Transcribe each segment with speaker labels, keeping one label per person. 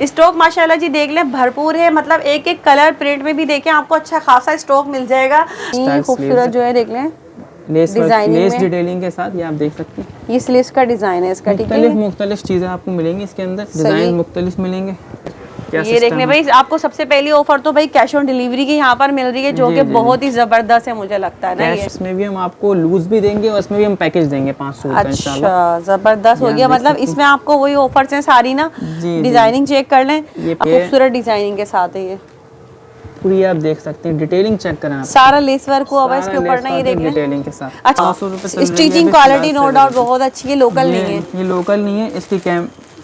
Speaker 1: Stock माशाल्लाह जी देख लें भरपूर है, मतलब एक एक कलर प्रिंट में भी देखें आपको अच्छा खासा स्टॉक मिल जाएगा। खूबसूरत जो है देख लें
Speaker 2: लेस डिटेलिंग के साथ, ये आप देख सकते हैं।
Speaker 1: ये स्लीव्स का डिजाइन है इसका, ठीक है।
Speaker 2: मुख्तलिफ चीजें आपको मिलेंगी इसके अंदर, डिजाइन मुख्तलिफ मिलेंगे।
Speaker 1: ये देखने भाई आपको सबसे पहली ऑफर तो भाई कैश ऑन डिलीवरी की यहाँ पर मिल रही है, जो कि बहुत ही जबरदस्त है मुझे लगता है ना। ये
Speaker 2: इसमें भी हम आपको लूज भी देंगे और इसमें भी हम पैकेज देंगे 500 का इंशाल्लाह।
Speaker 1: अच्छा जबरदस्त हो गया, मतलब इसमें आपको वही ऑफर्स हैं सारी ना। डिजाइनिंग चेक कर लें, खूबसूरत डिजाइनिंग के साथ है ये
Speaker 2: पूरी, आप देख सकते हैं। डिटेलिंग चेक करें,
Speaker 1: सारा लेस वर्क हुआ है इसके ऊपर ना, ये देख लें
Speaker 2: डिटेलिंग के साथ।
Speaker 1: अच्छा स्टिचिंग क्वालिटी नो डाउट बहुत अच्छी है, लोकल नहीं है
Speaker 2: ये, लोकल नहीं है। इसकी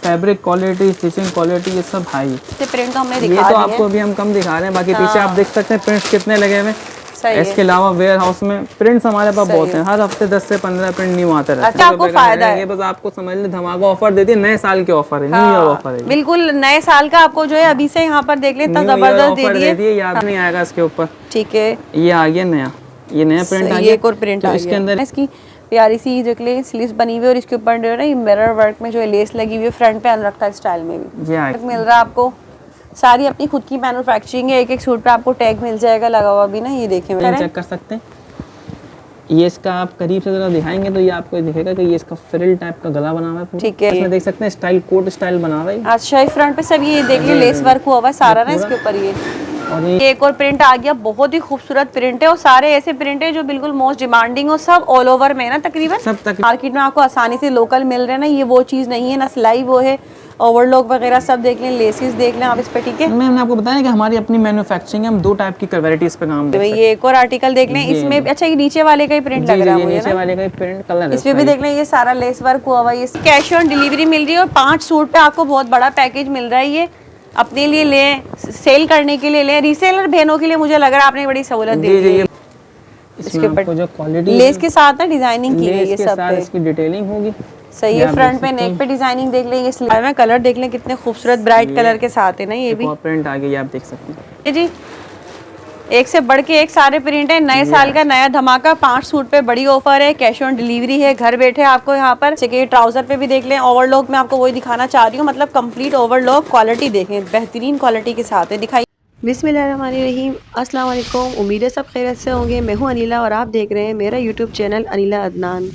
Speaker 2: फैब्रिक क्वालिटी, स्टिचिंग क्वालिटी ये सब हाई है।
Speaker 1: प्रिंट तो हमने
Speaker 2: दिखा ये तो आपको अभी हम कम दिखा रहे हैं, बाकी पीछे आप देख सकते हैं प्रिंट्स कितने लगे हुए हैं। इसके अलावा वेयर हाउस में प्रिंट्स हमारे पास बहुत हैं, हर हफ्ते 10 से 15 प्रिंट न्यू आते रहते हैं।
Speaker 1: अच्छा आपको फायदा है,
Speaker 2: ये बस आपको समझ ले धमाका ऑफर देती है, नए साल के ऑफर है, न्यू ईयर ऑफर है,
Speaker 1: बिल्कुल नए साल का आपको जो है अभी से यहाँ पर देख ले इतना जबरदस्त दे दिए,
Speaker 2: याद नहीं आएगा इसके ऊपर।
Speaker 1: ठीक है,
Speaker 2: ये आ गया नया, ये नया प्रिंट आ गया,
Speaker 1: एक और प्रिंट आ
Speaker 2: इसके अंदर
Speaker 1: इसकी प्यारी सी जो स्लीव्स बनी हुई है और इसके ऊपर जो है ना ये मिरर वर्क में जो है लेस लगी हुई है, फ्रंट पे अनरखा स्टाइल में भी मिल रहा है आपको। सारी अपनी खुद की मैन्युफैक्चरिंग है, एक एक सूट पे आपको टैग मिल जाएगा लगा हुआ भी ना, ये देखें
Speaker 2: चेक कर सकते हैं। ये इसका आप करीब से जरा दिखाएंगे तो ये आपको दिखेगा कि ये इसका फ्रिल टाइप का गला बना हुआ है,
Speaker 1: ठीक है।
Speaker 2: इसमें देख सकते हैं स्टाइल कोट स्टाइल बना हुआ है।
Speaker 1: अच्छा फ्रंट पे सब ये देखिए लेस वर्क हुआ हुआ है सारा ना इसके ऊपर। ये और एक और प्रिंट आ गया, बहुत ही खूबसूरत प्रिंट है और सारे ऐसे प्रिंट है जो बिल्कुल मोस्ट डिमांडिंग हो, सब ऑल ओवर में है ना तकरीबन सब मार्केट में आपको आसानी से लोकल मिल रहे हैं ना। ये वो चीज नहीं है ना, सिलाई वो है, ओवरलॉक वगैरह सब देख लें, लेसेस देख लें आप इस पे, ठीक है।
Speaker 2: मैंने आपको बताया कि हमारी अपनी मैन्युफैक्चरिंग है, हम 2 टाइप की वैरायटीज पे काम करते हैं।
Speaker 1: ये एक और आर्टिकल देख लें इसमें, अच्छा ये नीचे वाले का ही प्रिंट लग रहा है मुझे,
Speaker 2: नीचे वाले का ही प्रिंट कलर है,
Speaker 1: इसमें भी देख लें ये सारा लेस वर्क हुआ हुआ है। कैश ऑन डिलीवरी मिल रही है और 5 सूट पे आपको बहुत बड़ा पैकेज मिल रहा है। ये अपने लिए लें, सेल करने के लिए लें, रीसेलर बहनों के लिए मुझे लग रहा है आपने बड़ी सहूलत दी है। इसके ऊपर जो क्वालिटी लेस के साथ ना डिजाइनिंग की गई है, सब पे
Speaker 2: इसकी डिटेलिंग होगी
Speaker 1: सही है। फ्रंट पे नेक पे डिजाइनिंग देख लें, ये स्लीव में कलर देख लें कितने खूबसूरत ब्राइट कलर के साथ है ना। ये भी
Speaker 2: प्रिंट आ गया, आप देख सकते हैं
Speaker 1: जी, एक से बढ़ के एक सारे प्रिंट है। नए साल का नया धमाका, 5 सूट पे बड़ी ऑफर है, कैश ऑन डिलीवरी है, घर बैठे आपको यहाँ पर। चाहिए ट्राउजर पे भी देख लें, ओवरलॉक में आपको वही दिखाना चाह रही हूँ, मतलब कंप्लीट ओवरलॉक क्वालिटी देखें, बेहतरीन क्वालिटी के साथ है। दिखाई बिस्मिल्लाहिर्रहमानिर्रहीम, अस्सलाम वालेकुम, उम्मीद है सब खैरियत से होंगे। मैं हूँ अनिला और आप देख रहे हैं मेरा यूट्यूब चैनल अनिला अदनान।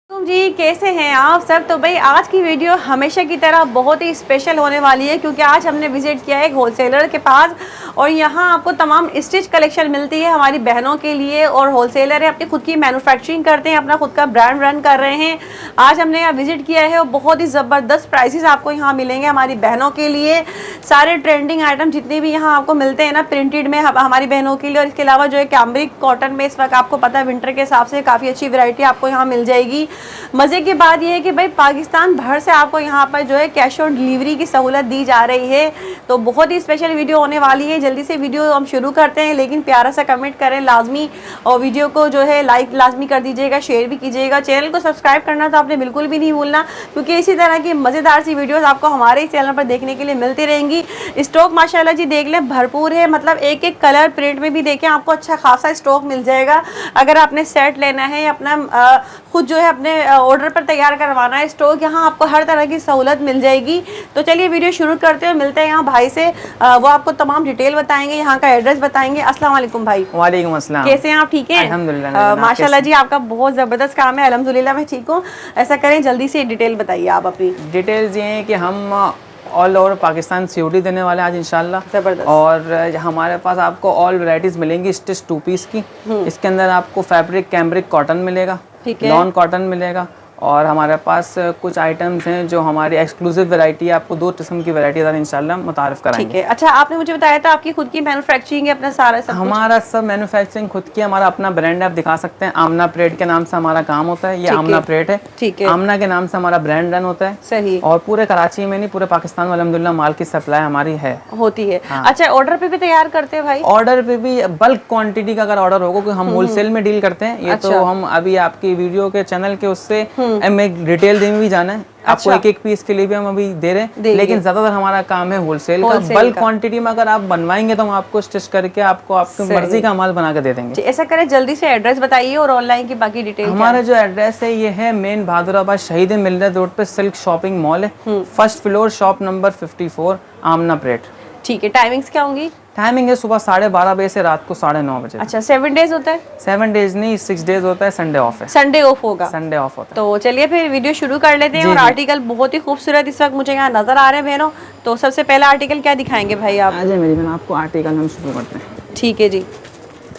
Speaker 1: जी कैसे हैं आप सब? तो भाई आज की वीडियो हमेशा की तरह बहुत ही स्पेशल होने वाली है, क्योंकि आज हमने विजिट किया है एक होलसेलर के पास और यहाँ आपको तमाम स्टिच कलेक्शन मिलती है हमारी बहनों के लिए। और होलसेलर है, अपनी खुद की मैन्युफैक्चरिंग करते हैं, अपना खुद का ब्रांड रन कर रहे हैं। आज हमने यहाँ विजिट किया है और बहुत ही ज़बरदस्त प्राइसेस आपको यहाँ मिलेंगे हमारी बहनों के लिए। सारे ट्रेंडिंग आइटम जितने भी यहाँ आपको मिलते हैं ना प्रिंटेड में हमारी बहनों के लिए, और इसके अलावा जो है कैमरिक कॉटन में इस वक्त आपको पता है विंटर के हिसाब से काफ़ी अच्छी वैरायटी आपको यहाँ मिल जाएगी। मज़े की बात यह है कि भाई पाकिस्तान भर से आपको यहाँ पर जो है कैश ऑन डिलीवरी की सहूलत दी जा रही है। तो बहुत ही स्पेशल वीडियो होने वाली है। जल्दी से वीडियो हम शुरू करते हैं, लेकिन प्यारा सा कमेंट करें लाजमी और वीडियो को जो है लाइक लाजमी कर दीजिएगा, शेयर भी कीजिएगा। चैनल को सब्सक्राइब करना तो आपने बिल्कुल भी नहीं भूलना, क्योंकि इसी तरह की मज़ेदार सी वीडियोज़ आपको हमारे इस चैनल पर देखने के लिए मिलती रहेंगी। स्टॉक माशाल्लाह जी देख लें भरपूर है, मतलब एक एक कलर प्रिंट में भी देखें आपको अच्छा खासा स्टॉक मिल जाएगा। अगर आपने सेट लेना है या अपना खुद जो है अपने ऑर्डर पर तैयार करवाना है स्टॉक, यहाँ आपको हर तरह की सहूलत मिल जाएगी। तो चलिए वीडियो शुरू करते हैं, मिलते हैं यहाँ भाई से, वो आपको तमाम डिटेल बताएंगे, यहाँ का एड्रेस बताएंगे। अस्सलाम वालेकुम भाई।
Speaker 2: वालेकुम अस्सलाम,
Speaker 1: कैसे हैं आप? ठीक है
Speaker 2: अल्हम्दुलिल्लाह।
Speaker 1: माशाल्लाह जी आपका बहुत ज़बरदस्त काम है। अल्हम्दुलिल्लाह मैं ठीक हूँ। ऐसा करें जल्दी से डिटेल बताइए आप अपनी।
Speaker 2: डिटेल्स ये हैं कि हम ऑल ओवर पाकिस्तान सीओडी देने वाले आज इंशाल्लाह।
Speaker 1: ज़बरदस्त।
Speaker 2: और हमारे पास आपको ऑल वैरायटीज़ मिलेंगी स्टिच 2 पीस की। इसके अंदर आपको फैब्रिक कैमरिक कॉटन मिलेगा, लॉन कॉटन मिलेगा, और हमारे पास कुछ आइटम्स हैं जो हमारी एक्सक्लूसिव वैरायटी है, आपको 2 किस्म की वैरायटी इंशाल्लाह मुतारिफ कराएंगे।
Speaker 1: ठीक है। अच्छा आपने मुझे बताया था आपकी खुद की मैन्युफैक्चरिंग है, अपना सारा सब
Speaker 2: हमारा सब मैन्युफैक्चरिंग खुद की, हमारा अपना ब्रांड आप दिखा सकते हैं। आमना प्रेड के नाम से हमारा काम होता है, ये आमना प्रेड है।
Speaker 1: ठीक है।
Speaker 2: आमना के नाम से हमारा ब्रांड रन होता है।
Speaker 1: सही।
Speaker 2: और पूरे कराची में नहीं, पूरे पाकिस्तान में अल्हम्दुलिल्लाह माल की सप्लाई हमारी है, होती
Speaker 1: है। हाँ। अच्छा ऑर्डर पे भी तैयार करते हैं भाई?
Speaker 2: ऑर्डर पे भी, बल्क क्वांटिटी का अगर ऑर्डर होगा, हम होलसेल में डील करते हैं। ये तो हम अभी आपकी वीडियो के चैनल के उससे हमें रिटेल में भी जाना है, आपको एक एक पीस के लिए भी हम अभी दे रहे हैं, लेकिन ज्यादातर हमारा काम है होलसेल का। बल्क क्वांटिटी में अगर आप बनवाएंगे तो हम आपको स्टिच करके आपको आपकी मर्जी का माल बना के दे देंगे।
Speaker 1: ऐसा करें, जल्दी से एड्रेस बताइए और ऑनलाइन की बाकी डिटेल।
Speaker 2: हमारा जो एड्रेस है ये है मेन बहादुराबाद शहीद मिलरत रोड पे सिल्क शॉपिंग मॉल है, फर्स्ट फ्लोर, शॉप नंबर 54, आमना परेड।
Speaker 1: ठीक है, टाइमिंग्स क्या होंगी?
Speaker 2: टाइमिंग है सुबह 12:30 बजे से रात को 9:30 बजे।
Speaker 1: अच्छा, 7 डेज होता है?
Speaker 2: 7 डेज नहीं, 6 डेज होता है, संडे ऑफ है।
Speaker 1: संडे ऑफ होगा?
Speaker 2: संडे ऑफ होता है।
Speaker 1: तो चलिए फिर वीडियो शुरू कर लेते हैं। और आर्टिकल बहुत ही खूबसूरत इस वक्त मुझे यहाँ नजर आ रहे हैं बहनों। तो सबसे पहला आर्टिकल क्या दिखाएंगे भाई आप?
Speaker 2: आज मेरी बहन आपको आर्टिकल हम शुरू करते हैं।
Speaker 1: ठीक है जी।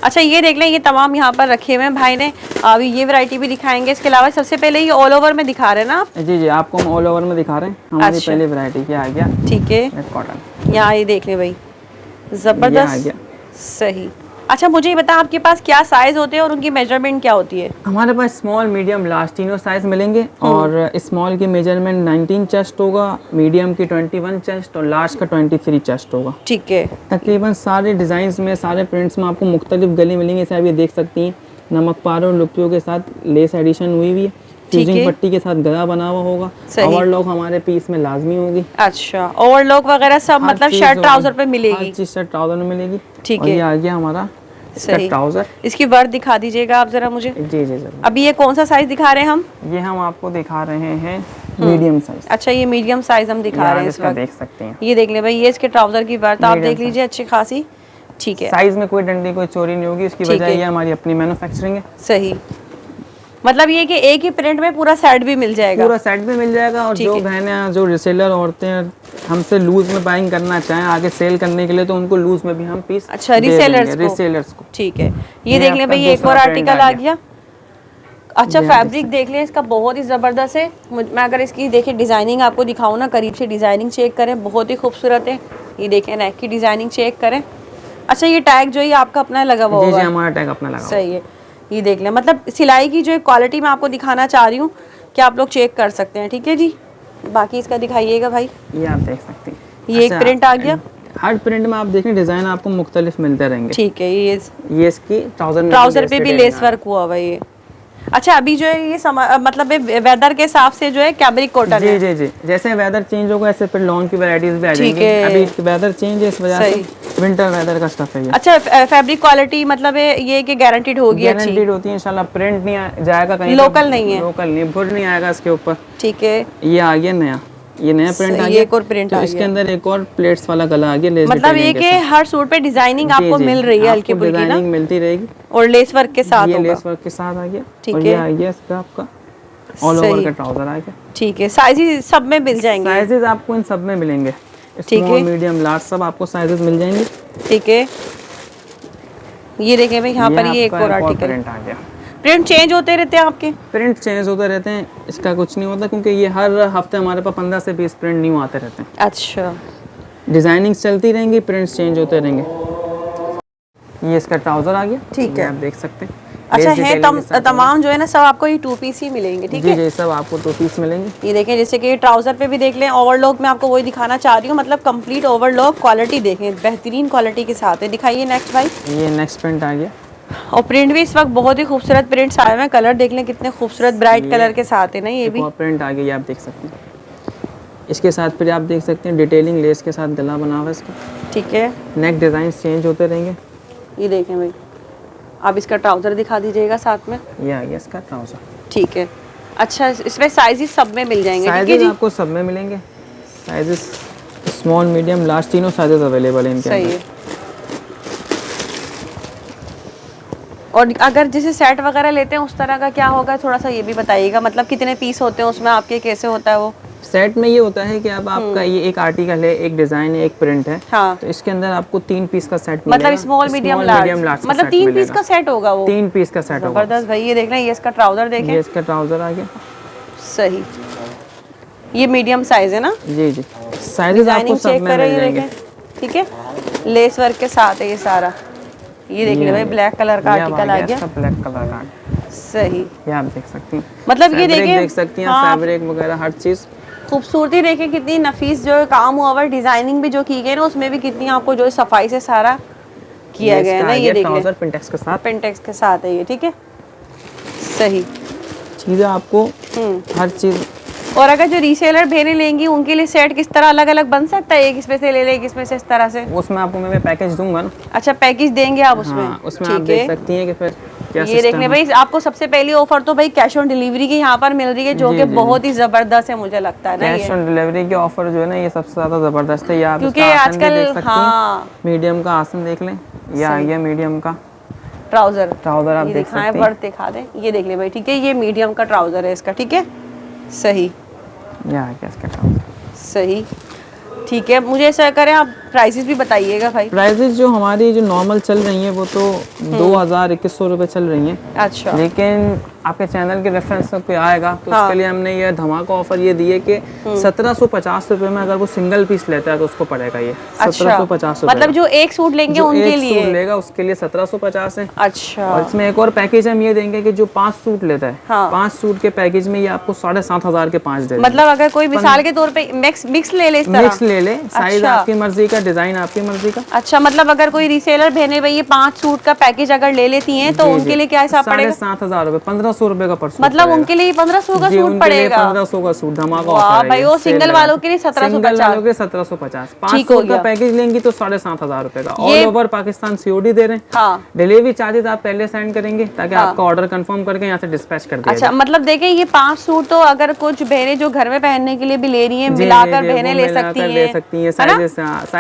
Speaker 1: अच्छा, ये देख लें, ये तमाम यहाँ पर रखे हुए हैं भाई ने। अभी ये वैरायटी भी दिखाएंगे। इसके अलावा सबसे पहले ये ऑल ओवर में दिखा रहे हैं ना आप?
Speaker 2: जी जी, आपको हम ऑल ओवर में दिखा रहे हैं। हमारी पहली वैरायटी क्या आ गया? ठीक है, कॉटन।
Speaker 1: यहाँ ये देख लें भाई, जबरदस्त, सही। अच्छा, मुझे ये बता, आपके पास क्या साइज होते हैं और उनकी मेजरमेंट क्या होती है?
Speaker 2: हमारे पास स्मॉल, मीडियम, लार्ज तीनों साइज मिलेंगे। और स्मॉल की मेजरमेंट 19 चेस्ट होगा, मीडियम की 21 चेस्ट और लार्ज का 23 चेस्ट होगा।
Speaker 1: ठीक है।
Speaker 2: तकरीबन सारे डिजाइन में, सारे प्रिंट्स में आपको मुख्तलिफ गले मिलेंगे। जैसे आप ये देख सकती हैं, नमक पार और लुपियों के साथ लेस एडिशन हुई हुई है, फ्यूजिंग पट्टी के साथ गला बना हुआ होगा। ओवरलॉक हमारे पीस में लाजमी होगी।
Speaker 1: अच्छा, ओवरलॉक वगैरह सब मतलब शर्ट ट्राउजर पे मिलेगी?
Speaker 2: हर चीज शर्ट ट्राउजर में मिलेगी।
Speaker 1: ठीक है।
Speaker 2: ये आ गया हमारा ट्राउजर।
Speaker 1: इसकी वर्क दिखा दीजिएगा आप जरा मुझे।
Speaker 2: जी जी जरूर।
Speaker 1: अभी ये कौन सा साइज दिखा रहे हैं हम?
Speaker 2: ये हम आपको दिखा रहे हैं मीडियम साइज।
Speaker 1: अच्छा, ये मीडियम साइज हम दिखा रहे हैं इस वक्त।
Speaker 2: देख सकते हैं,
Speaker 1: ये देख ले भाई, ये इसके ट्राउजर की वर्क आप देख लीजिए, अच्छी खासी। ठीक है,
Speaker 2: साइज में कोई डंडी, कोई चोरी नहीं होगी। इसकी वजह ये हमारी अपनी मैन्युफैक्चरिंग है।
Speaker 1: सही, मतलब ये कि एक ही प्रिंट में पूरा सेट भी मिल जाएगा? पूरा
Speaker 2: सेट भी मिल जाएगा। और जो बहनें, जो रिसेलर औरतें हमसे लूज में बाइंग करना चाहें आगे सेल करने के लिए, तो उनको लूज में भी हम पीस।
Speaker 1: अच्छा, रिसेलर्स को। ठीक है, ये देख ले भाई, एक और आर्टिकल आ गया। अच्छा, फैब्रिक देख लें इसका, बहुत ही ज़बरदस्त है। मैं अगर इसकी देखिए डिज़ाइनिंग आपको दिखाऊँ ना, करीब से डिज़ाइनिंग चेक करें, बहुत ही खूबसूरत है। ये देखें, नेक की डिज़ाइनिंग चेक करें। अच्छा, ये टैग जो है आपका अपना लगा हुआ होगा?
Speaker 2: जी, हमारा टैग अपना लगा।
Speaker 1: सही है। ये देख लें, मतलब सिलाई की जो क्वालिटी मैं आपको दिखाना चाह रही हूँ कि आप लोग चेक कर सकते हैं। ठीक है जी, बाकी इसका दिखाइएगा भाई। ये
Speaker 2: आप देख सकते हैं,
Speaker 1: ये एक प्रिंट आ गया।
Speaker 2: हर प्रिंट में आप देखें डिजाइन आपको मुख्तलिफ मिलते रहेंगे।
Speaker 1: ठीक है, ये
Speaker 2: इसकी
Speaker 1: ट्राउजर पे भी लेस वर्क हुआ हुआ ये। अच्छा, अभी जो है ये मतलब वेदर के हिसाब से जो है कैमरिक कॉटन है।
Speaker 2: जी जी, जैसे वेदर चेंज होगा ऐसे फिर लॉन्ग की वैरायटीज भी आ जाएंगी। अभी वेदर चेंज है, इस वजह से विंटर वेदर का स्टफ है ये।
Speaker 1: अच्छा, फैब्रिक क्वालिटी मतलब ये कि गारंटीड होगी?
Speaker 2: गारंटीड होती है इंशाल्लाह। प्रिंट नहीं जाएगा कहीं,
Speaker 1: लोकल नहीं है,
Speaker 2: लोकल नहीं, भुर नहीं आएगा इसके ऊपर।
Speaker 1: ठीक है।
Speaker 2: ये आ गया नया, ये नया प्रिंट आ गया।
Speaker 1: एक और प्रिंट आ गया,
Speaker 2: इसके अंदर एक और प्लेट्स वाला गला आ गया।
Speaker 1: मतलब ये कि हर सूट पे डिजाइनिंग आपको मिल रही है, हल्की फुल्की ना
Speaker 2: मिलती रहेगी, और
Speaker 1: लेस वर्क के साथ।
Speaker 2: ये लेस वर्क के साथ आ गया।
Speaker 1: ठीक
Speaker 2: है, ये आ गया इसका आपका ऑल ओवर का ट्राउजर आ गया।
Speaker 1: ठीक है, साइजेस सब में मिल जाएंगे?
Speaker 2: साइजेस आपको इन सब में मिलेंगे, स्मॉल, मीडियम, लार्ज, सब आपको साइजेस मिल जाएंगे।
Speaker 1: ठीक है, ये देखें भाई, यहाँ पर ये एक और आर्टिकल
Speaker 2: प्रिंट आ गया।
Speaker 1: प्रिंट चेंज होते रहते हैं आपके?
Speaker 2: प्रिंट चेंज होते रहते हैं, इसका कुछ नहीं होता, क्योंकि ये हर हफ्ते हमारे पास 15 से 20 प्रिंट न्यू आते रहते हैं।
Speaker 1: अच्छा,
Speaker 2: डिजाइनिंग चलती रहेंगी, प्रिंट्स चेंज होते रहेंगे। ये इसका ट्राउजर आ गया।
Speaker 1: ठीक है,
Speaker 2: आप देख सकते हैं।
Speaker 1: अच्छा है, तमाम जो है ना सब आपको ये 2 पीस ही मिलेंगे? ठीक है
Speaker 2: जी, सब आपको 2 पीस मिलेंगे।
Speaker 1: ये देखें, जैसे कि ट्राउजर पे भी देख लें, ओवरलॉक में आपको वही दिखाना चाह रही हूँ, मतलब कंप्लीट ओवरलॉक क्वालिटी देखें, बेहतरीन क्वालिटी के साथ है। दिखाइए नेक्स्ट भाई।
Speaker 2: ये नेक्स्ट प्रिंट आ गया,
Speaker 1: और प्रिंट भी इस वक्त बहुत ही खूबसूरत प्रिंट्स आए हुए हैं। कलर देख लें कितने खूबसूरत ब्राइट कलर के साथ है ना, ये भी
Speaker 2: प्रिंट आ गया, ये आप देख सकते हैं। इसके साथ फिर आप देख सकते हैं डिटेलिंग लेस के साथ गला बना हुआ है इसका।
Speaker 1: ठीक है,
Speaker 2: नेक डिजाइन चेंज होते रहेंगे।
Speaker 1: ये देखें भाई, आप इसका ट्राउजर दिखा दीजिएगा साथ में।
Speaker 2: ये आ गया इसका ट्राउजर।
Speaker 1: ठीक है, अच्छा इसमें साइजेस सब में मिल जाएंगे?
Speaker 2: साइजेस आपको सब में मिलेंगे, साइजेस स्मॉल, मीडियम, लार्ज तीनों साइजेस अवेलेबल हैं इनके।
Speaker 1: सही है। और अगर जैसे सेट वगैरह लेते हैं उस तरह का क्या होगा, थोड़ा सा ये भी बताइएगा, मतलब कितने पीस होते हैं उसमें आपके, कैसे होता है वो?
Speaker 2: सेट में ये होता है कि अब आपका ये एक आर्टिकल है, एक डिजाइन है, एक प्रिंट है।
Speaker 1: हाँ।
Speaker 2: तो इसके अंदर आपको 3 पीस का सेट मिलेगा।
Speaker 1: मतलब स्मॉल, मीडियम, लार्ज, मतलब 3 पीस का सेट होगा वो?
Speaker 2: 3 पीस का सेट होगा।
Speaker 1: जबरदस्त भाई, ये देख रहे हैं, ये इसका ट्राउजर देखें।
Speaker 2: ये इसका ट्राउजर आ गया।
Speaker 1: सही, ये मीडियम साइज है ना?
Speaker 2: जी जी, साइजेस आपको सब में मिल जाएंगे।
Speaker 1: ठीक है, लेस वर्क के साथ है ये सारा। ये देख ले भाई, ब्लैक कलर का आर्टिकल आ गया,
Speaker 2: ब्लैक कलर का।
Speaker 1: सही,
Speaker 2: ये आप देख सकती हैं,
Speaker 1: मतलब ये देखिए,
Speaker 2: देख सकती हैं फैब्रिक वगैरह हर चीज।
Speaker 1: खूबसूरती देखिए कितनी नफीस जो काम हुआ हुआ, डिजाइनिंग भी जो की गई ना उसमें भी कितनी आपको जो सफाई से सारा किया गया है ना। ये देख लें,
Speaker 2: पिंटेक्स के साथ,
Speaker 1: पिंटेक्स के साथ है ये। ठीक है, सही।
Speaker 2: चीज़ें आपको हर चीज़।
Speaker 1: और अगर जो रीसेलर बहनें लेंगी उनके लिए सेट किस तरह अलग अलग बन सकता है? एक इसमें से ले ले, एक इसमें से, इस तरह से?
Speaker 2: उसमें आपको मैं पैकेज दूंगा ना।
Speaker 1: अच्छा, पैकेज देंगे आप उसमें?
Speaker 2: हाँ, उसमें आप देख सकती हैं कि फिर क्या
Speaker 1: ये देखने भाई, आपको सबसे पहली ऑफर तो भाई कैश ऑन डिलीवरी की यहाँ पर मिल रही है, जो कि बहुत ही जबरदस्त है मुझे लगता है ना।
Speaker 2: कैश ऑन डिलीवरी की ऑफर जो है ना, ये सबसे ज्यादा जबरदस्त है। ये आप
Speaker 1: क्योंकि
Speaker 2: इसका आसन भी
Speaker 1: आजकल
Speaker 2: देख सकती हैं। मीडियम का आसन देख लें, ये आ गया मीडियम का
Speaker 1: ट्राउजर
Speaker 2: आप देख सकते हैं।
Speaker 1: वर्थ दिखा दें, ये देख ले भाई, ठीक है, ये मीडियम का ट्राउजर है इसका, ठीक है, सही,
Speaker 2: ये आ गया इसका ट्राउजर,
Speaker 1: सही, ठीक है। मुझे ऐसा करें, आप प्राइसेस भी बताइएगा भाई।
Speaker 2: प्राइसेस जो हमारी जो नॉर्मल चल रही हैं वो तो 2000-2100 रुपये चल रही हैं।
Speaker 1: अच्छा,
Speaker 2: लेकिन आपके चैनल के रेफरेंस पे आएगा तो उसके लिए हमने ये धमाका ऑफर ये दिए कि 1750 रुपये में अगर वो सिंगल पीस लेता है तो उसको पड़ेगा ये 1750 रुपये।
Speaker 1: मतलब जो एक सूट लेंगे उनके लिए
Speaker 2: लेगा उसके लिए 1750 है।
Speaker 1: अच्छा,
Speaker 2: और इसमें एक और पैकेज हम ये देंगे कि जो 5 सूट लेता है, 5 सूट के पैकेज में ये आपको 7500 के 5 दे।
Speaker 1: मतलब अगर कोई मिसाल के तौर पे मिक्स ले ले, इस तरह
Speaker 2: मिक्स ले ले, साइज आपकी मर्जी का, डिजाइन आपकी मर्जी का।
Speaker 1: अच्छा, मतलब अगर कोई रीसेलर बहने भाई ये 5 सूट का पैकेज अगर ले लेती हैं तो उनके लिए क्या हिसाब पड़ेगा?
Speaker 2: 7500 रुपये, 1500 रुपये का पर सूट।
Speaker 1: मतलब उनके लिए 1500 का सूट पड़ेगा?
Speaker 2: 1500 का सूट धमाका
Speaker 1: वाह
Speaker 2: ऑफर है
Speaker 1: भाई, वो सिंगल वालों के लिए 1750।
Speaker 2: 1750। 5 सूट का पैकेज लेंगी तो 7500 रुपए का। ऑल ओवर पाकिस्तान COD दे रहे हैं।
Speaker 1: हाँ।
Speaker 2: डिलीवरी चार्जेस आप पहले सेंड करेंगे ताकि आपका ऑर्डर कंफर्म करके यहाँ से डिस्पैच कर दिया।
Speaker 1: अच्छा, मतलब देखें ये 5 सूट तो अगर कुछ बहनें जो घर में पहनने के लिए भी ले रही हैं, मिलाकर बहनें ले सकती हैं,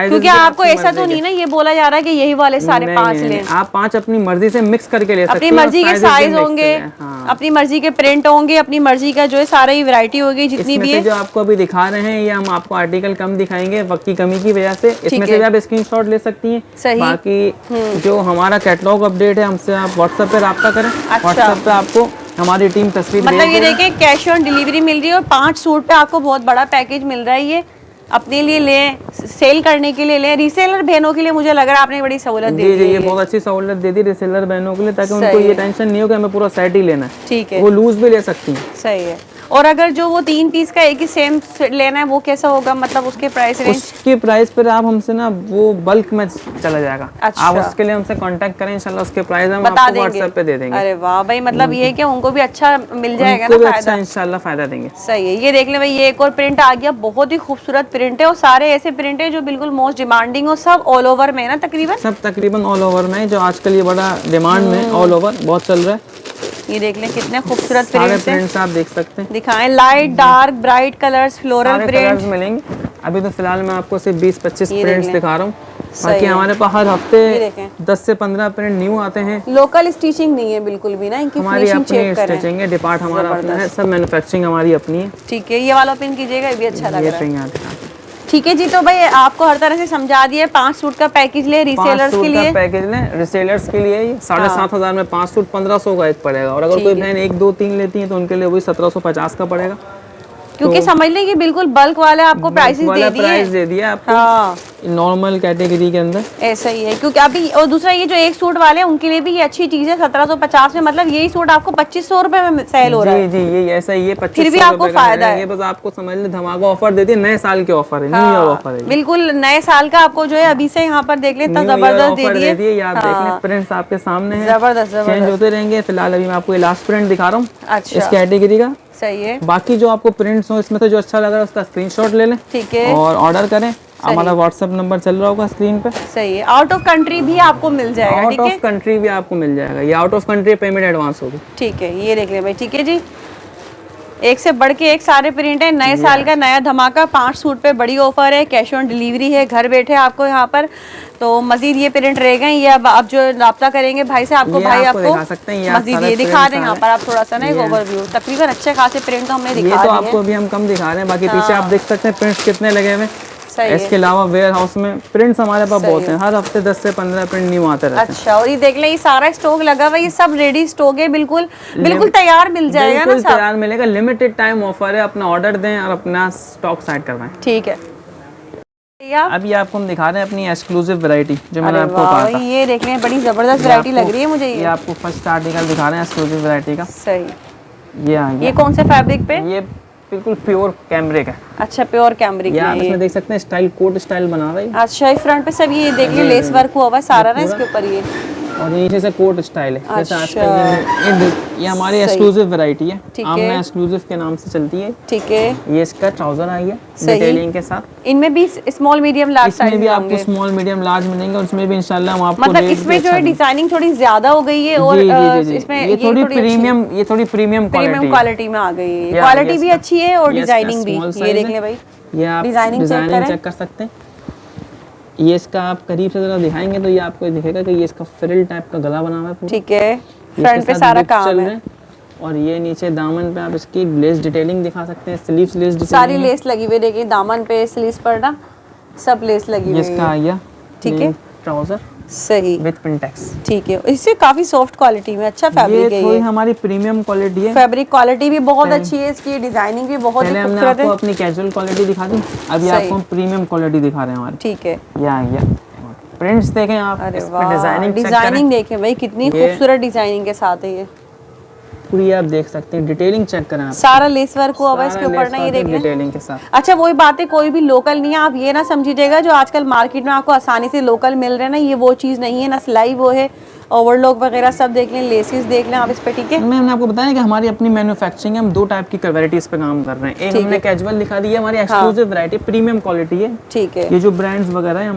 Speaker 1: क्योंकि आपको ऐसा तो नहीं ना ये बोला जा रहा है कि यही वाले सारे 5 लें।
Speaker 2: आप 5 अपनी मर्जी से मिक्स करके ले सकते हैं।
Speaker 1: अपनी मर्जी के साइज होंगे, अपनी मर्जी के प्रिंट होंगे, अपनी मर्जी का जो है सारा ही वैरायटी होगी जितनी भी है।
Speaker 2: जो आपको अभी दिखा रहे हैं ये हम आपको आर्टिकल कम दिखाएंगे वक्त की कमी की वजह से। इसमें से आप स्क्रीनशॉट ले सकती हैं।
Speaker 1: सही।
Speaker 2: बाकी जो हमारा कैटलॉग अपडेट है हमसे आप व्हाट्सएप पे रब्ता करें। व्हाट्सएप पे आपको हमारी टीम तस्वीर
Speaker 1: मतलब ये देखिए कैश ऑन डिलीवरी मिल रही है और 5 सूट पे आपको बहुत बड़ा पैकेज मिल रहा है। ये अपने लिए लें, सेल करने के लिए लें, रीसेलर बहनों के लिए मुझे लग रहा है आपने बड़ी सहूलत दी है।
Speaker 2: ये बहुत अच्छी सहूलत दे दी रीसेलर बहनों के लिए, ताकि उनको ये टेंशन नहीं हो कि हमें पूरा सेट ही लेना है।
Speaker 1: ठीक है,
Speaker 2: वो लूज भी ले सकती हैं।
Speaker 1: सही है। और अगर जो वो 3 पीस का एक ही सेम लेना है वो कैसा होगा? मतलब उसके प्राइस रेंज?
Speaker 2: उसके प्राइस पर आप हमसे ना वो बल्क में चला जाएगा।
Speaker 1: अच्छा।
Speaker 2: आप उसके लिए हमसे कांटेक्ट करें, इंशाल्लाह उसके प्राइस हम
Speaker 1: बता
Speaker 2: आपको
Speaker 1: देंगे,
Speaker 2: व्हाट्सएप पे दे देंगे।
Speaker 1: अरे वाह भाई, मतलब ये कि उनको भी अच्छा मिल जाएगा
Speaker 2: उनको
Speaker 1: ना
Speaker 2: भी
Speaker 1: फायदा।
Speaker 2: अच्छा इंशाल्लाह फायदा देंगे।
Speaker 1: सही है। ये देख ले भाई, ये एक और प्रिंट आ गया, बहुत ही खूबसूरत प्रिंट है और सारे ऐसे प्रिंट है जो बिल्कुल मोस्ट डिमांडिंग हो, सब ऑल ओवर में है ना तकरीबन?
Speaker 2: सब तकरीबन ऑल ओवर में, जो आजकल ये बड़ा डिमांड में ऑल ओवर बहुत चल रहा है।
Speaker 1: ये देख लें कितने खूबसूरत
Speaker 2: प्रिंट्स आप देख सकते हैं।
Speaker 1: दिखाएं, light, dark, bright colours, floral prints
Speaker 2: मिलेंगे। अभी तो फिलहाल मैं आपको सिर्फ 20-25 प्रिंट्स दिखा रहा हूँ। बाकी हमारे पास हर हफ्ते 10 से 15 प्रिंट न्यू आते हैं।
Speaker 1: लोकल स्टिचिंग नहीं है बिल्कुल भी ना, इनकी
Speaker 2: हमारी अपनी स्टिचिंग है, डिपार्ट हमारा अपना है, सब मैन्युफैक्चरिंग हमारी अपनी है।
Speaker 1: ठीक है, ये वाला पिन कीजिएगा, ये भी अच्छा लग रहा है।
Speaker 2: है।
Speaker 1: ठीक है जी, तो भाई आपको हर तरह से समझा दिया। 5 सूट का पैकेज ले रीसेलर्स के लिए,
Speaker 2: पैकेज ले रीसेलर्स के लिए 7500 में 5 सूट 1500 का एक पड़ेगा। और अगर कोई बहन 1, 2, 3 लेती है तो उनके लिए वही 1750 का पड़ेगा।
Speaker 1: क्योंकि समझ लें कि बिल्कुल बल्क वाले आपको प्राइसेस दे दिए
Speaker 2: आपको। हाँ। नॉर्मल कैटेगरी के अंदर
Speaker 1: ऐसा ही है। क्योंकि अभी और दूसरा ये जो एक सूट वाले हैं उनके लिए भी ये अच्छी चीज है। 1750 में मतलब यही सूट आपको 2500 रुपए में सेल हो रहा है।
Speaker 2: जी ये ऐसा ही है, 2500
Speaker 1: फिर भी आपको फायदा है।
Speaker 2: ये बस आपको समझ ले धमाका ऑफर देती है, नए साल के ऑफर है, न्यू ईयर ऑफर है।
Speaker 1: बिल्कुल नए साल का आपको जो है अभी से यहाँ पर देख ले, इतना जबरदस्त दे दिए।
Speaker 2: आप देख लें, प्रिंट्स आपके सामने हैं,
Speaker 1: जबरदस्त
Speaker 2: चेंज होते रहेंगे। फिलहाल अभी मैं आपको लास्ट प्रिंट दिखा रहा हूँ।
Speaker 1: अच्छा,
Speaker 2: इस कैटेगरी का
Speaker 1: सही है।
Speaker 2: बाकी जो आपको प्रिंट्स हो इसमें से जो अच्छा लग रहा है उसका स्क्रीनशॉट ले लें। ठीक है, और ऑर्डर करें। हमारा व्हाट्सएप नंबर चल रहा होगा स्क्रीन पे।
Speaker 1: सही है। आउट ऑफ कंट्री भी आपको मिल जाएगा।
Speaker 2: आउट ऑफ कंट्री भी आपको मिल जाएगा। ये out of country payment advance होगी। ठीक
Speaker 1: है, ये देख ले भाई। ठीक है जी, एक से बढ़ के एक सारे प्रिंट है। नए साल का नया धमाका, 5 सूट पे बड़ी ऑफर है, कैश ऑन डिलीवरी है घर बैठे आपको यहाँ पर। तो मजीद ये प्रिंट रह गए, ये अब आप जो राब्ता करेंगे भाई से, आपको भाई आपको मजीद ये दिखा दें यहाँ पर आप थोड़ा सा ना एक ओवरव्यू। तकरीबन अच्छे खासे प्रिंट तो हमने दिखा दिए।
Speaker 2: आपको अभी हम कम दिखा रहे हैं, बाकी पीछे आप देख सकते हैं प्रिंट्स कितने लगे हुए। इसके अलावा वेयर हाउस में प्रिंट्स हमारे पास बहुत हैं, हर हफ्ते 10 से 15 प्रिंट न्यू आते रहते हैं।
Speaker 1: अच्छा, और ये देख लें, ये सारा स्टॉक लगा हुआ है, ये सब रेडी स्टॉक है, बिल्कुल तैयार मिल जाएगा ना, सब
Speaker 2: तैयार मिलेगा। लिमिटेड टाइम ऑफर है, अपना ऑर्डर दें और अपना स्टॉक साइड करवाएं।
Speaker 1: ठीक है।
Speaker 2: अभी आपको हम दिखा रहे हैं अपनी एक्सक्लूसिव वैरायटी जो मैंने आपको कहा था।
Speaker 1: ये देख लें, बड़ी जबरदस्त वैरायटी लग रही है मुझे।
Speaker 2: ये आपको फर्स्ट आर्टिकल दिखा रहे हैं एक्सक्लूसिव वैरायटी का।
Speaker 1: सही।
Speaker 2: ये
Speaker 1: कौन से फैब्रिक पे?
Speaker 2: ये बिल्कुल प्योर कैमरिक है।
Speaker 1: अच्छा, प्योर कैमरिक
Speaker 2: है। इसमें देख सकते हैं स्टाइल कोट स्टाइल बना रहा है।
Speaker 1: अच्छा, फ्रंट पे सब ये देख ले लेस वर्क हुआ हुआ है सारा ना इसके ऊपर। ये
Speaker 2: और नीचे से कोट स्टाइल है। जैसे
Speaker 1: अच्छा।
Speaker 2: आजकल ये हमारी एक्सक्लूसिव वैरायटी है,
Speaker 1: ठीक है।
Speaker 2: आमना एक्सक्लूसिव के नाम से चलती है।
Speaker 1: ठीक है,
Speaker 2: ये इसका ट्राउजर आ गया
Speaker 1: सही।
Speaker 2: डिटेलिंग के साथ।
Speaker 1: इनमें भी स्मॉल मीडियम लार्ज
Speaker 2: इसमें
Speaker 1: साइज
Speaker 2: भी आपको स्मॉल मीडियम लार्ज मिलेंगे और इसमें भी इंशाल्लाह हम आपको
Speaker 1: मतलब
Speaker 2: रेट
Speaker 1: इसमें
Speaker 2: भी
Speaker 1: जो है
Speaker 2: अच्छा
Speaker 1: डिजाइनिंग थोड़ी ज्यादा हो गई है और
Speaker 2: जी, जी, जी,
Speaker 1: इसमें
Speaker 2: ये थोड़ी प्रीमियम, ये थोड़ी प्रीमियम
Speaker 1: प्रीमियम क्वालिटी में आ गई है।
Speaker 2: या
Speaker 1: क्वालिटी
Speaker 2: ये
Speaker 1: भी
Speaker 2: इसका-
Speaker 1: अच्छी है और
Speaker 2: ये इसका
Speaker 1: डिजाइनिंग भी।
Speaker 2: small
Speaker 1: ये
Speaker 2: size
Speaker 1: देख
Speaker 2: है।
Speaker 1: ले भाई,
Speaker 2: ये आप
Speaker 1: डिजाइनिंग चेक करें।
Speaker 2: चेक कर सकते हैं। ये इसका आप करीब से जरा दिखाएंगे तो ये आपको दिखेगा कि ये इसका फ्रिल टाइप का गला बना हुआ है पूरा।
Speaker 1: ठीक है,
Speaker 2: इसके
Speaker 1: फ्रंट पे
Speaker 2: साथ
Speaker 1: सारा
Speaker 2: zips
Speaker 1: काम
Speaker 2: चल
Speaker 1: है।
Speaker 2: रहे हैं। और ये नीचे दामन पे आप इसकी लेस डिटेलिंग दिखा सकते हैं, स्लीव्स लेस डिटेलिंग
Speaker 1: सारी लेस लगी हुई है, देखिए दामन पे स्लीव्स पर ना सब लेस लगी
Speaker 2: ये
Speaker 1: हुई
Speaker 2: इसका आ
Speaker 1: है।
Speaker 2: गया
Speaker 1: ठीक है,
Speaker 2: ट्राउजर
Speaker 1: सही,
Speaker 2: विद पिंटेक्स।
Speaker 1: ठीक है। इससे काफी सॉफ्ट क्वालिटी में अच्छा
Speaker 2: ये
Speaker 1: फैब्रिक है।
Speaker 2: थोड़ी
Speaker 1: ये
Speaker 2: हमारी प्रीमियम क्वालिटी है।
Speaker 1: फैब्रिक क्वालिटी भी बहुत अच्छी है, इसकी डिजाइनिंग भी बहुत ही
Speaker 2: पहले हमने
Speaker 1: खूबसूरत
Speaker 2: आपको
Speaker 1: है।
Speaker 2: अपनी कैजुअल क्वालिटी दिखा दी, अभी
Speaker 1: सही।
Speaker 2: आपको हम प्रीमियम क्वालिटी दिखा रहे हैं हमारी।
Speaker 1: ठीक है,
Speaker 2: ये आ गया प्रिंट्स देखें आप,
Speaker 1: अरे
Speaker 2: इस पे
Speaker 1: वाह,
Speaker 2: डिजाइनिंग चेक
Speaker 1: डिजाइनिंग
Speaker 2: करें,
Speaker 1: देखें भाई कितनी
Speaker 2: ये-
Speaker 1: खूबसूरत डिजाइनिंग के साथ है। ये
Speaker 2: पूरी आप देख सकते हैं, डिटेलिंग चेक करें आप,
Speaker 1: सारा लेस वर्क हुआ हुआ है इसके
Speaker 2: सारा
Speaker 1: ऊपर
Speaker 2: लेस
Speaker 1: ना, ये
Speaker 2: वर्क
Speaker 1: देख लें।
Speaker 2: डिटेलिंग के साथ।
Speaker 1: अच्छा वही बात है, कोई भी लोकल नहीं है, आप ये ना समझिएगा जो आजकल मार्केट में आपको आसानी से लोकल मिल रहे हैं ना, ये वो चीज़ नहीं है ना, सिलाई वो है। ओवरलॉक वगैरह सब देख लें, लेसेस देख लें आप इस पे। ठीक है,
Speaker 2: मैंने आपको बताया कि हमारी अपनी मैन्युफैक्चरिंग है, हम दो टाइप की वैरायटीज पे काम कर रहे हैं। एक
Speaker 1: ठीक
Speaker 2: हमने
Speaker 1: है।
Speaker 2: कैजुअल दिखा दी है, हमारी एक्सक्लूसिव वैरायटी प्रीमियम क्वालिटी है।
Speaker 1: ठीक है,
Speaker 2: ये जो ब्रांड्स वगैरह है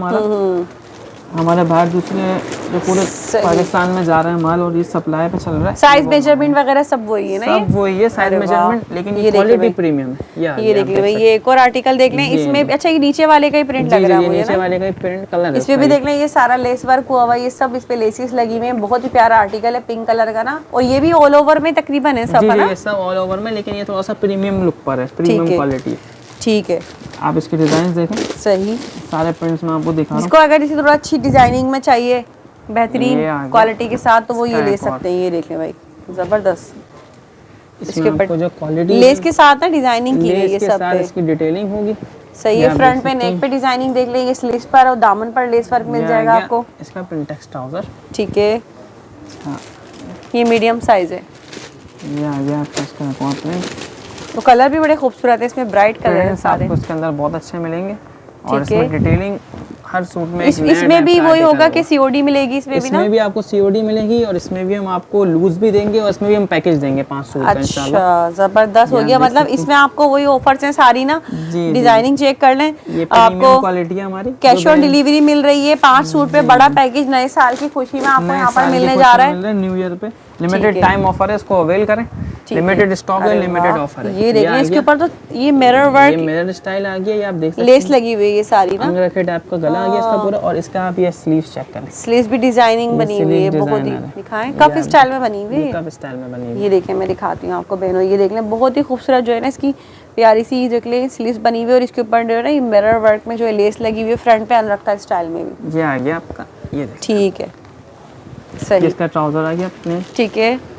Speaker 2: हमारे बाहर दूसरे जो पूरे
Speaker 1: सही।
Speaker 2: पाकिस्तान में जा रहे हैं माल और ये सप्लाई पे चल रहा है।
Speaker 1: साइज मेजरमेंट वगैरह सब वही है ना।
Speaker 2: सब वही है, साइज
Speaker 1: अरे वाह।
Speaker 2: मेजरमेंट, लेकिन
Speaker 1: ये
Speaker 2: ये
Speaker 1: देखिए
Speaker 2: क्वालिटी
Speaker 1: भाई।
Speaker 2: प्रीमियम है।
Speaker 1: ये देख लें भाई, ये एक और आर्टिकल देख लें
Speaker 2: जी,
Speaker 1: इसमें।
Speaker 2: जी।
Speaker 1: अच्छा ये नीचे वाले का ही प्रिंट लग रहा है मुझे
Speaker 2: नीचे
Speaker 1: ना,
Speaker 2: वाले का प्रिंट कलर है
Speaker 1: इसमें भी देख लें, ये सारा लेस वर्क हुआ हुआ है, ये सब इस पे लेसेस लगी हुई हैं। बहुत ही प्यारा आर्टिकल है, पिंक कलर का ना, और ये भी ऑल ओवर में तकरीबन है सब,
Speaker 2: जी
Speaker 1: है
Speaker 2: जी,
Speaker 1: ना।
Speaker 2: ये सब ऑल ओवर में, लेकिन ये थोड़ा सा प्रीमियम लुक पर है, प्रीमियम
Speaker 1: है।
Speaker 2: क्वालिटी है।
Speaker 1: ठीक है,
Speaker 2: आप इसके डिजाइन देखें,
Speaker 1: सही।
Speaker 2: सारे प्रिंट्स में आपको दिखा रहा
Speaker 1: जिसको अगर इसी थोड़ा अच्छी डिजाइनिंग में चाहिए बेहतरीन
Speaker 2: ये आ गया।
Speaker 1: क्वालिटी के साथ, तो वो ये
Speaker 2: इसका
Speaker 1: ले
Speaker 2: एक और।
Speaker 1: सकते हैं। ये देख लें भाई, जबरदस्त।
Speaker 2: हूँ।
Speaker 1: इसके
Speaker 2: इसमें
Speaker 1: ऊपर
Speaker 2: आपको जो क्वालिटी
Speaker 1: लेस के साथ ना डिजाइनिंग की गई है
Speaker 2: लेस के
Speaker 1: सब
Speaker 2: साथ
Speaker 1: पे।
Speaker 2: इसकी डिटेलिंग होगी।
Speaker 1: सही
Speaker 2: ये
Speaker 1: है,
Speaker 2: आप
Speaker 1: फ्रंट
Speaker 2: देख
Speaker 1: पे
Speaker 2: सकते
Speaker 1: नेक पे डिजाइनिंग देख लें, ये स्लीव्स पर और दामन पर लेस वर्क मिल
Speaker 2: ये आ
Speaker 1: जाएगा
Speaker 2: गया
Speaker 1: आपको।
Speaker 2: इसका पिंटेक्स ट्राउजर।
Speaker 1: ठीक है,
Speaker 2: हाँ,
Speaker 1: ये मीडियम साइज है।
Speaker 2: ये आ गया आपका इसका एक और प्रिंट।
Speaker 1: तो कलर भी बड़े खूबसूरत है, इसमें ब्राइट कलर है
Speaker 2: प्रिंट्स
Speaker 1: सारे।
Speaker 2: आपको इसके अंदर बहुत अच्छे मिलेंगे और
Speaker 1: ठीक है।
Speaker 2: इसमें डिटेलिंग हर सूट में एक नया
Speaker 1: इसमें
Speaker 2: type
Speaker 1: भी
Speaker 2: का
Speaker 1: वही
Speaker 2: article
Speaker 1: होगा कि सीओडी मिलेगी इसमें भी ना।
Speaker 2: इसमें भी आपको सीओडी मिलेगी और इसमें भी हम आपको लूज भी देंगे और इसमें भी हम पैकेज देंगे 5 सूट का इंशाल्लाह।
Speaker 1: अच्छा जबरदस्त हो
Speaker 2: ये
Speaker 1: गया,
Speaker 2: आप देख
Speaker 1: मतलब
Speaker 2: सकते हैं।
Speaker 1: इसमें आपको वही ऑफर्स हैं सारी ना।
Speaker 2: जी,
Speaker 1: डिजाइनिंग चेक कर लें,
Speaker 2: ये
Speaker 1: आपको
Speaker 2: प्रीमियम क्वालिटी है हमारी।
Speaker 1: कैश ऑन डिलीवरी मिल रही है। 5 सूट पे बड़ा पैकेज नए साल की खुशी में आपको यहाँ पर मिलने जा रहा है।
Speaker 2: न्यू ईयर पे लिमिटेड
Speaker 1: है।
Speaker 2: टाइम ऑफर है, इसको अवेल करें।
Speaker 1: ठीक
Speaker 2: लिमिटेड स्टॉक है,
Speaker 1: अरे
Speaker 2: लिमिटेड
Speaker 1: वाह,
Speaker 2: ऑफर है।
Speaker 1: ये देखिए इसके ऊपर तो ये मिरर
Speaker 2: ये
Speaker 1: वर्क
Speaker 2: मिरर स्टाइल आ गया, ये आप देख सकते
Speaker 1: लेस लगी हुई है ये सारी
Speaker 2: हैं।
Speaker 1: ना।
Speaker 2: अंगरखे टाइप का गला आ गया इसका पूरा, और इसका आप ये स्लीव्स चेक करें।
Speaker 1: स्लीव्स भी डिजाइनिंग बनी हुई है,
Speaker 2: sleeve
Speaker 1: बहुत ही
Speaker 2: designer है।
Speaker 1: दिखाएं,
Speaker 2: ये
Speaker 1: काफी
Speaker 2: आप-
Speaker 1: स्टाइल में बनी हुई
Speaker 2: ये
Speaker 1: है।
Speaker 2: कप स्टाइल में बनी हुई
Speaker 1: ये देखें, मैं दिखाती हूँ आपको बहनों, ये देख लें, बहुत ही खूबसूरत जो है ना इसकी प्यारी सी देख लें स्लीव्स बनी हुई है, और इसके ऊपर जो है ना ये मिरर वर्क में जो है लेस लगी हुई है, फ्रंट पे अनरखा स्टाइल में भी।
Speaker 2: ये आ गया आपका, ये देखिए
Speaker 1: ठीक है, सही,
Speaker 2: इसका ट्राउजर आ गया अपने।
Speaker 1: ठीक है।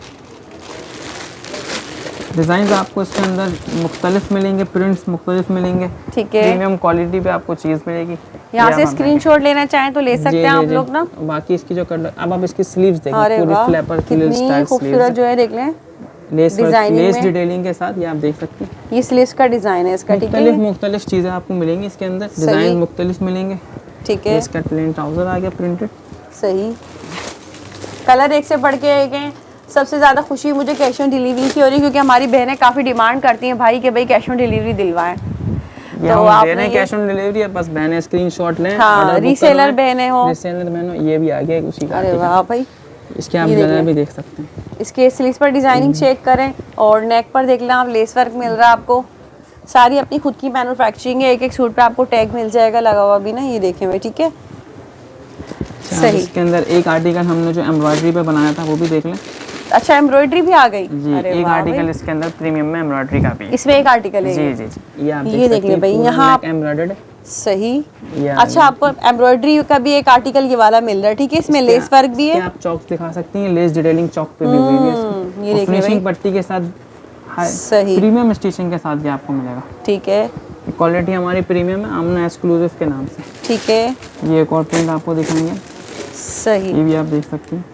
Speaker 2: डिज़ाइन आपको इसके अंदर मुख्तलिफ मिलेंगे, प्रिंट्स मुख्तलिफ मिलेंगे,
Speaker 1: ठीक है,
Speaker 2: प्रीमियम क्वालिटी पे आपको चीज़ मिलेगी।
Speaker 1: यहाँ
Speaker 2: ये
Speaker 1: से
Speaker 2: आप
Speaker 1: स्क्रीनशॉट लेना चाहें तो ले सकते हैं आप लोग ना।
Speaker 2: बाकी इसकी जो कलर, अब आप इसकी स्लीव्स देखें,
Speaker 1: अरे
Speaker 2: पूरी
Speaker 1: वाह,
Speaker 2: फ्लैपर
Speaker 1: कितनी
Speaker 2: स्टाइल
Speaker 1: खूबसूरत जो है, देख लें
Speaker 2: लेस
Speaker 1: डिजाइनिंग
Speaker 2: लेस
Speaker 1: में।
Speaker 2: डिटेलिंग के साथ, ये आप देख सकते हैं।
Speaker 1: ये स्लीव्स का डिजाइन है इसका। ठीक
Speaker 2: मुख्तलिफ
Speaker 1: है,
Speaker 2: मुख्तलिफ चीज़ें आपको मिलेंगी इसके अंदर,
Speaker 1: सही।
Speaker 2: डिज़ाइन मुख्तलिफ मिलेंगे।
Speaker 1: ठीक
Speaker 2: ये
Speaker 1: है,
Speaker 2: इसका प्लेन ट्राउजर आ गया प्रिंटेड।
Speaker 1: सही। कलर एक से बढ़ के एक हैं। सबसे ज़्यादा खुशी मुझे कैश ऑन डिलीवरी की हो रही है, क्योंकि हमारी बहनें काफ़ी डिमांड करती हैं भाई कि भाई कैश ऑन डिलीवरी दिलवाएं।
Speaker 2: ये
Speaker 1: तो
Speaker 2: हम
Speaker 1: आपने
Speaker 2: दे रहे हैं
Speaker 1: ये-
Speaker 2: कैश ऑन डिलीवरी है, बस बहनें स्क्रीनशॉट लें।
Speaker 1: हाँ,
Speaker 2: order book
Speaker 1: रीसेलर
Speaker 2: करवाएं।
Speaker 1: बहनें हो।
Speaker 2: रीसेलर बहनों, ये भी आ गया एक उसी का
Speaker 1: अरे
Speaker 2: article।
Speaker 1: वाह भाई,
Speaker 2: इसके आप
Speaker 1: ये देख
Speaker 2: गला
Speaker 1: लें।
Speaker 2: भी देख सकते हैं।
Speaker 1: इसके स्लीव्स पर डिजाइनिंग चेक करें, और नेक पर देख लें आप, लेस वर्क मिल रहा है आपको। सारी अपनी खुद की मैन्युफैक्चरिंग है, एक एक सूट पे आपको टैग मिल जाएगा लगा हुआ भी ना। ये देखें भाई, ठीक है,
Speaker 2: अच्छा,
Speaker 1: सही।
Speaker 2: इसके अंदर एक आर्टिकल हमने जो एम्ब्रॉयडरी पे बनाया था वो भी देख लें।
Speaker 1: अच्छा एम्ब्रॉयडरी भी आ गई।
Speaker 2: जी,
Speaker 1: अरे
Speaker 2: एक
Speaker 1: वाह
Speaker 2: आर्टिकल
Speaker 1: भाई,
Speaker 2: इसके अंदर प्रीमियम में एम्ब्रॉयडरी का भी है।
Speaker 1: इसमें एक आर्टिकल है
Speaker 2: जी
Speaker 1: ये।
Speaker 2: जी जी, ये आप
Speaker 1: ये देख लें भाई, यहाँ आप-
Speaker 2: एम्ब्रॉयडर्ड है।
Speaker 1: सही।
Speaker 2: ये आ
Speaker 1: अच्छा, आपको एम्ब्रॉयडरी का भी एक आर्टिकल ये वाला मिल रहा है। ठीक है, इसमें लेस वर्क भी
Speaker 2: इसके
Speaker 1: है।
Speaker 2: आप चौक दिखा सकती हैं, लेस डिटेलिंग चौक पे भी हुई है इसकी।
Speaker 1: ये
Speaker 2: और
Speaker 1: देख लें
Speaker 2: फिनिशिंग
Speaker 1: भाई।
Speaker 2: पट्टी के साथ
Speaker 1: सही।
Speaker 2: प्रीमियम स्टिचिंग के साथ ये आपको मिलेगा।
Speaker 1: ठीक है,
Speaker 2: क्वालिटी हमारी प्रीमियम है, आमना एक्सक्लूसिव के नाम से।
Speaker 1: ठीक है,
Speaker 2: ये एक और प्रिंट आपको दिखाएंगे,
Speaker 1: सही।
Speaker 2: ये भी आप देख सकती हैं।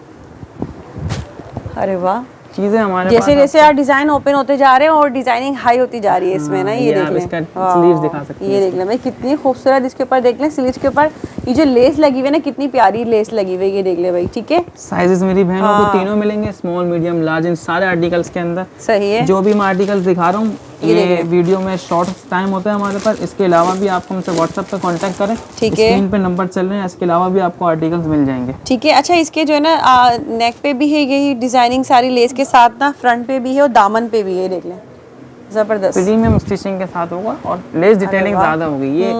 Speaker 1: अरे वाह,
Speaker 2: चीज़ें हमारे
Speaker 1: जैसे
Speaker 2: पास
Speaker 1: जैसे आप डिजाइन ओपन होते जा रहे हैं और डिजाइनिंग हाई होती जा रही है इसमें ना।
Speaker 2: हाँ,
Speaker 1: ये
Speaker 2: ये
Speaker 1: देख
Speaker 2: आप
Speaker 1: लें,
Speaker 2: इसका
Speaker 1: वाह,
Speaker 2: sleeves दिखा सकते हैं
Speaker 1: ये देख लें भाई, कितनी खूबसूरत इसके ऊपर देख लें, स्लीव्स के ऊपर ये जो लेस लगी हुई है ना, कितनी प्यारी लेस लगी हुई है, ये देख ले भाई। ठीक है,
Speaker 2: साइजेस मेरी बहनों को तीनों मिलेंगे, स्मॉल मीडियम लार्ज, इन सारे आर्टिकल्स के अंदर।
Speaker 1: सही है।
Speaker 2: जो भी मैं आर्टिकल्स दिखा रहा हूँ ये वीडियो में शॉर्ट टाइम होता है हमारे पास, इसके अलावा भी आपको हमसे व्हाट्सएप पे कांटेक्ट करें।
Speaker 1: ठीक है,
Speaker 2: स्क्रीन पे नंबर चल रहे हैं, इसके अलावा भी आपको आर्टिकल्स मिल जाएंगे।
Speaker 1: ठीक है। अच्छा, इसके जो है ना नेक पे भी है यही डिजाइनिंग सारी लेस के साथ ना, फ्रंट पे भी है और दामन पे भी है, देख लें, जबरदस्त
Speaker 2: प्रीमियम स्टिचिंग के साथ होगा और लेस डिटेलिंग ज्यादा होगी। ये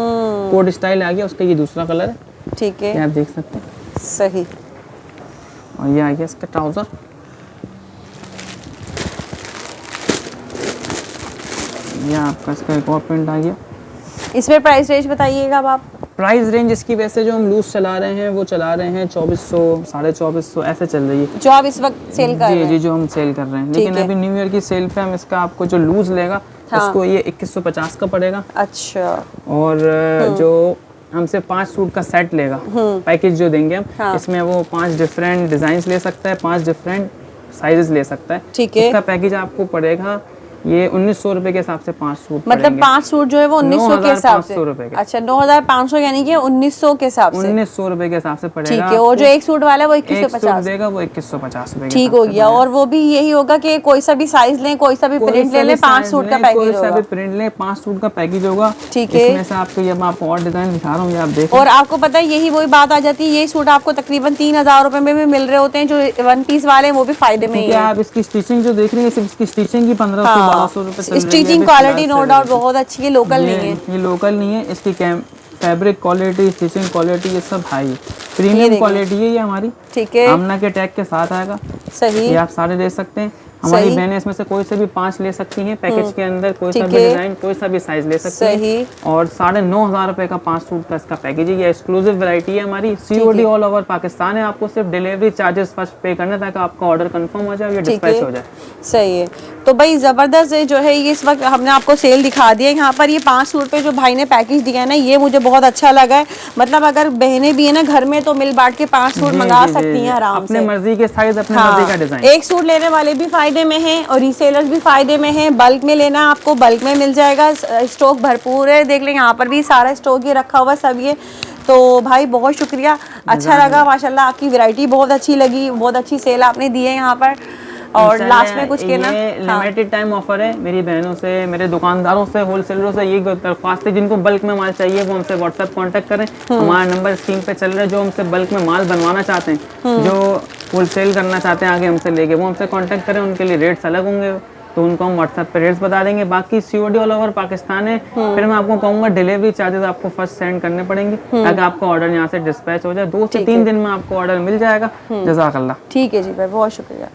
Speaker 2: कोट स्टाइल आ गया, उसका ये दूसरा कलर है।
Speaker 1: ठीक है,
Speaker 2: ये आप देख सकते हैं।
Speaker 1: सही।
Speaker 2: और ये आ गया इसका ट्राउजर, ये आपका इसका एक और प्रिंट आ गया।
Speaker 1: इसमें प्राइस रेंज बताइएगा अब आप।
Speaker 2: प्राइस रेंज इसकी वैसे जो हम लूज चला रहे हैं वो चला रहे हैं 2400, 2450 ऐसे चल रही है
Speaker 1: जो आप इस वक्त सेल कर रहे हैं।
Speaker 2: जी, जो हम सेल कर रहे हैं। लेकिन अभी न्यू ईयर की सेल पे हम इसका आपको जो लूज लेगा उसको ये 2150 का पड़ेगा।
Speaker 1: अच्छा।
Speaker 2: और जो हमसे 5 सूट का सेट लेगा, पैकेज जो देंगे हम, इसमें वो 5 डिफरेंट डिजाइन ले सकता है, 5 डिफरेंट साइजेस ले सकता है।
Speaker 1: ठीक है,
Speaker 2: इसका पैकेज आपको पड़ेगा ये 1900 रुपए के हिसाब से 5 सूट,
Speaker 1: मतलब 5 सूट जो है वो 1900 के हिसाब से। अच्छा, 9500 यानी कि 1900 के हिसाब से,
Speaker 2: 1900 रुपए के हिसाब से पड़ेगा।
Speaker 1: ठीक है। और जो एक सूट वाला है वो 2150
Speaker 2: देगा, वो 2150 रुपए।
Speaker 1: ठीक हो गया। और वो भी यही होगा कि कोई सा भी साइज लें, कोई सा भी प्रिंट ले लें, 5 सूट का पैकेज होगा।
Speaker 2: कोई सा भी प्रिंट लें, 5 सूट का पैकेज होगा।
Speaker 1: ठीक है,
Speaker 2: इसमें से आपको ये मैं आपको और डिजाइन दिखा रहा हूँ, ये आप देखो।
Speaker 1: और आपको पता है यही वही बात आ जाती है, ये सूट आपको तकरीबन 3000 रुपए में भी मिल रहे होते हैं, जो 1 पीस वाले हैं वो भी फायदे में ही है।
Speaker 2: आप इसकी स्टिचिंग जो देख रही है, सिर्फ इसकी स्टिचिंग की 1500-1200 रुपए।
Speaker 1: स्टिचिंग क्वालिटी नो डाउट बहुत अच्छी है, लोकल नहीं है।
Speaker 2: ये लोकल नहीं है, इसकी फैब्रिक क्वालिटी, स्टिचिंग क्वालिटी, ये सब हाई है, प्रीमियम क्वालिटी है ये हमारी।
Speaker 1: ठीक है,
Speaker 2: आमना के टैग के साथ आएगा।
Speaker 1: सही।
Speaker 2: ये आप सारे ले सकते हैं। हमारी बहनें इसमें से कोई से भी 5 ले सकती हैं पैकेज के अंदर, कोई सा भी डिजाइन, कोई सा भी साइज ले सकती हैं। और 9500 रुपए का 5 सूट का इसका पैकेज है। ये एक्सक्लूसिव वैरायटी है हमारी, COD ऑल ओवर पाकिस्तान है। आपको सिर्फ डिलीवरी चार्जेस फर्स्ट पे करना ताकि आपका ऑर्डर कंफर्म हो जाए, ये डिस्पैच हो जाए।
Speaker 1: सही है। तो भाई जबरदस्त जो है ये इस वक्त हमने आपको सेल दिखा दिया है। यहाँ पर ये 5 सूट पे जो भाई ने पैकेज दिया है ना, ये मुझे बहुत अच्छा लगा है। मतलब अगर बहनें भी है ना घर में, तो मिल बांट के 5 सूट मंगा सकती हैं आराम से,
Speaker 2: अपने मर्जी के साइज, अपने मर्जी का डिजाइन।
Speaker 1: एक सूट लेने वाले भी फायदे में हैं और रीसेलर्स भी फायदे में हैं। बल्क में लेना आपको बल्क में मिल जाएगा, स्टॉक भरपूर है। देख लें यहाँ पर भी सारा स्टॉक ये रखा हुआ सब ये। तो भाई बहुत शुक्रिया, अच्छा लगा माशाल्लाह, आपकी वैरायटी बहुत अच्छी लगी, बहुत अच्छी सेल आपने दी है यहाँ पर। और लास्ट में कुछ कहना?
Speaker 2: लिमिटेड टाइम ऑफर है। मेरी बहनों से, मेरे दुकानदारों से, होलसेलरों से ये दरख्वास्त है, जिनको बल्क में माल चाहिए वो हमसे व्हाट्सएप कांटेक्ट करें। हमारा नंबर स्क्रीन पे चल रहा है। जो हमसे बल्क में माल बनवाना चाहते हैं, जो होलसेल करना चाहते हैं आगे हमसे लेके, वो हमसे कांटेक्ट करें। उनके लिए रेट्स अलग होंगे, तो उनको हम व्हाट्सएप पे रेट्स बता देंगे। बाकी COD ऑल ओवर पाकिस्तान है। फिर मैं आपको कहूँगा डिलीवरी चार्जेस आपको फर्स्ट सेंड करने पड़ेंगे ताकि आपका ऑर्डर यहाँ से डिस्पैच हो जाए। 2 से 3 दिन में आपको ऑर्डर मिल जाएगा। जज़ाकल्लाह।
Speaker 1: ठीक है जी भाई, बहुत शुक्रिया।